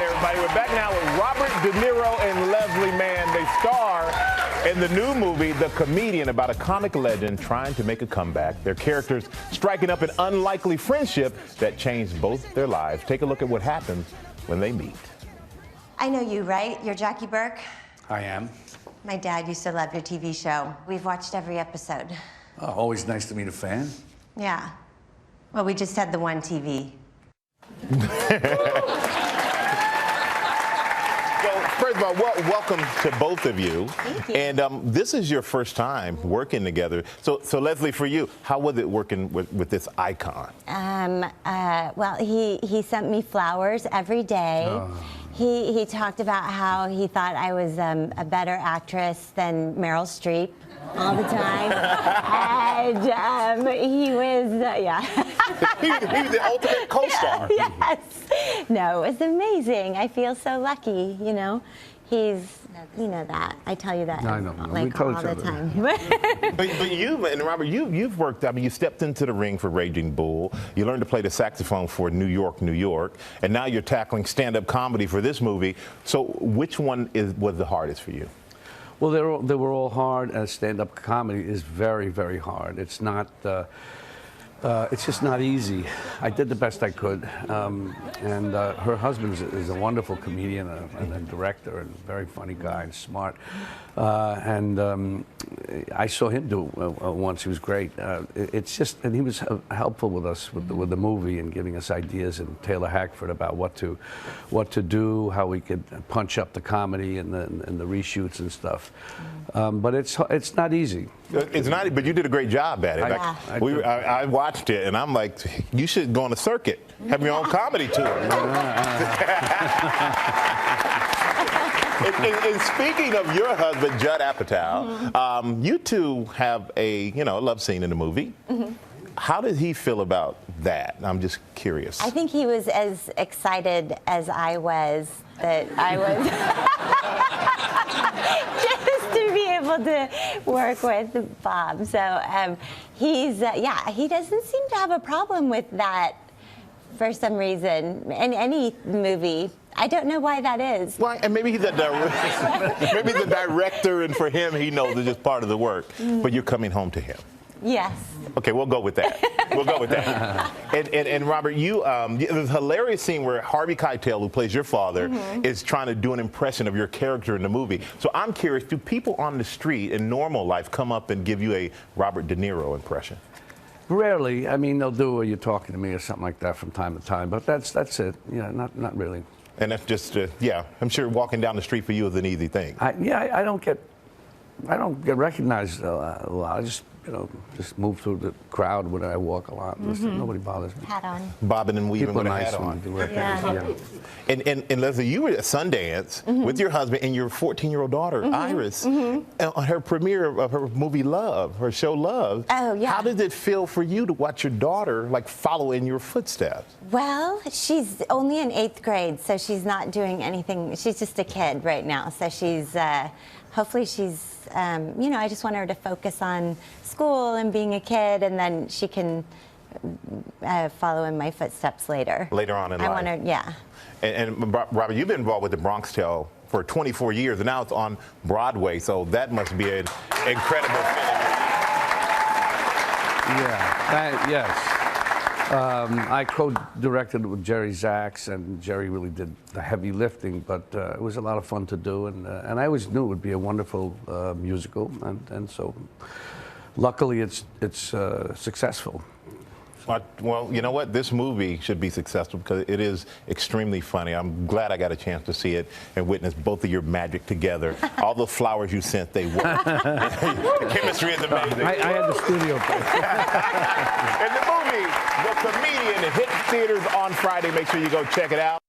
right, everybody. We're back now with Robert De Niro and LeSlIe MaNn. They star in the new movie, The Comedian, about a comic legend trying to make a comeback. Their characters striking up an unlikely friendship that changed both their lives. Take a look at what happens when they meet. I know you, right? You're Jackie Burke? I am. My dad used to love your TV show. We've watched every episode. Oh, always nice to meet a fan. Yeah. Well, we just had the one TV. Well, first of all, welcome to both of you. Thank you. And this is your first time working together. So LeSlIe, for you, how was it working with this icon? Well, he sent me flowers every day. Oh. He talked about how he thought I was a better actress than Meryl Streep all the time. And he was, yeah. he was the ultimate co-star. Yes. No, it was amazing. I feel so lucky, you know. He's, you know that. I tell you that I know. like We tell all each the other. time. But you and Robert, you've worked. I mean, you stepped into the ring for Raging Bull. You learned to play the saxophone for New York, New York, and now you're tackling stand-up comedy for this movie. So, which one was the hardest for you? Well, they were all hard. Stand-up comedy is very, very hard. It's not. It's just not easy. I did the best I could, and her husband is a wonderful comedian and a director and a very funny guy and smart. And I saw him do it once. He was great. It's just, and he was helpful with us with the movie and giving us ideas, and Taylor Hackford about what to do, how we could punch up the comedy and the reshoots and stuff. But it's not easy. It's not, but you did a great job at it. I watched it, and I'm like, you should go on a circuit, have your own comedy tour. And speaking of your husband, Judd Apatow, you two have a love scene in the movie. How did he feel about that? I'm just curious. I think he was as excited as I was that I was just to be able to work with Bob. So he's, yeah, he doesn't seem to have a problem with that for some reason in any movie. I don't know why that is. Well, and maybe he's a maybe the director, and for him, he knows it's just part of the work. But you're coming home to him. Yes. Okay, we'll go with that. We'll go with that. And Robert, there's a hilarious scene where Harvey Keitel, who plays your father, is trying to do an impression of your character in the movie. So I'm curious, do people on the street in normal life come up and give you a Robert De Niro impression? Rarely. I mean, they'll do "You're talking to me" or something like that from time to time. But that's it. Yeah, not really. And that's just yeah. I'm sure walking down the street for you is an easy thing. I don't get recognized a lot. I just move through the crowd when I walk a lot. Nobody bothers me. Hat on. Bobbing and weaving People with are a nice hat when on. they do it. Yeah. Yeah. And LeSlIe, you were at Sundance with your husband and your 14-year-old daughter, Iris, on her premiere of her movie Love, her show Love. Oh, yeah. How did it feel for you to watch your daughter follow in your footsteps? Well, she's only in 8th grade, so she's not doing anything. She's just a kid right now, so she's, hopefully she's, I just want her to focus on school and being a kid, and then she can follow in my footsteps later. Later on in life. I want her, yeah. And Robert, you've been involved with The Bronx Tale for 24 years, and now it's on Broadway, so that must be an incredible feeling. Yeah. Yes. I co-directed with Jerry Zaks, and Jerry really did the heavy lifting, but it was a lot of fun to do, and I always knew it would be a wonderful musical, and so luckily it's successful. Well, you know what? This movie should be successful because it is extremely funny. I'm glad I got a chance to see it and witness both of your magic together. All the flowers you sent, they worked. The chemistry is amazing. I had the studio. And the movie, The Comedian, it hits theaters on Friday. Make sure you go check it out.